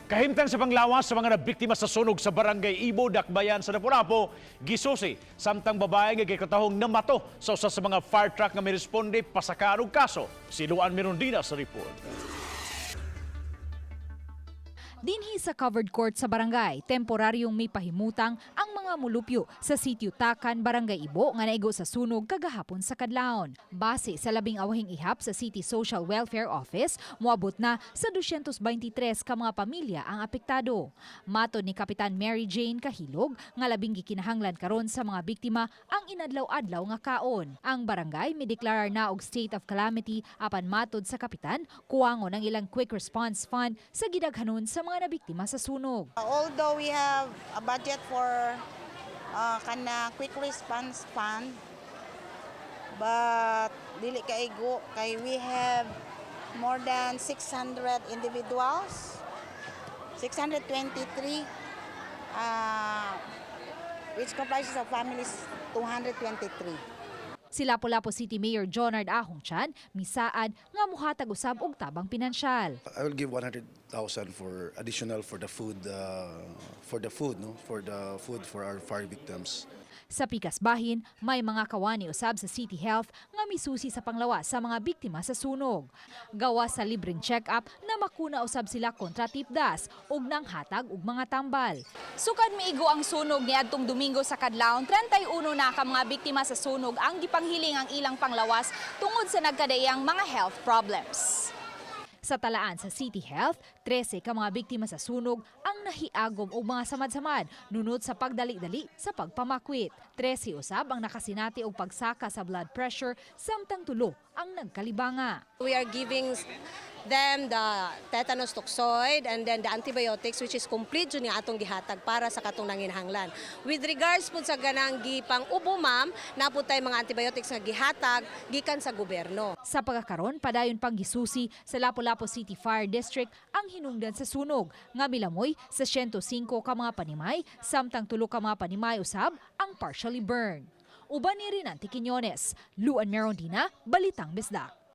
Kahimtang sa panglawas sa mga nabiktima sa sunog sa barangay Ibo, Dakbayan sa Lapu-Lapu, gisusi samtang babae nga gikatahong namato sa usa sa mga fire truck nga miresponde pasakar og kaso. Si Luan Mirondina sa report. Dinhi sa covered court sa barangay, temporaryong may pahimutang ang mga mulupyo sa sitio Takan, Barangay Ibo nga naigo sa sunog kagahapon sa kadlawon. Base sa labing awahing ihap sa City Social Welfare Office, moabot na sa 223 ka mga pamilya ang apektado. Matod ni Kapitan Mary Jane Kahilog nga labing gikinahanglan karon sa mga biktima ang inadlaw-adlaw nga kaon. Ang barangay mideklarar na og state of calamity apan matod sa kapitan, kuwangon ang ilang quick response fund sa gidaghanon sa mga nabiktima sa sunog. Although we have a budget for kana quick response fund, but dili kaigo kay we have more than 600 individuals, 623, which comprises of families 223. Si Lapu-Lapu City Mayor Jonard Ahongchan misaad nga muhatag usab og tabang pinansyal. I will give 100,000 for additional for the food, for the food for our fire victims. Sa Pikas Bahin, may mga kawani usab sa City Health nga misusi sa panglawas sa mga biktima sa sunog. Gawa sa libreng check-up na makuna usab sila kontra tipdas ug nang hatag og mga tambal. Sukad miigo ang sunog niadtong Domingo sa kadlawon, 31 na ka mga biktima sa sunog ang gipanghiling ang ilang panglawas tungod sa nagkadaiyang mga health problems. Sa talaan sa City Health, 13 ka mga biktima sa sunog ang nahiagom og mga samad-samad nunod sa pagdali-dali sa pagpamakwit. 13 usab ang nakasinati og pagsaka sa blood pressure samtang tulo ang nagkalibanga. We are giving them the tetanus toxoid and then the antibiotics which is complete jud nga atong gihatag para sa katong nanginhanglan. With regards pud sa ganang gipang ubo ma'am, napud tay mga antibiotics nga gihatag gikan sa gobyerno. Sa pagkakaron, padayon pang gisusi sa Lapu-Lapu City Fire District ang hinungdan sa sunog nga milamoy sa 105 ka mga panimay samtang tulo ka mga panimay usab ang partially burned. Uban ni Rinanti Quiñones, Luan Mirondina, Balitang Bisdak.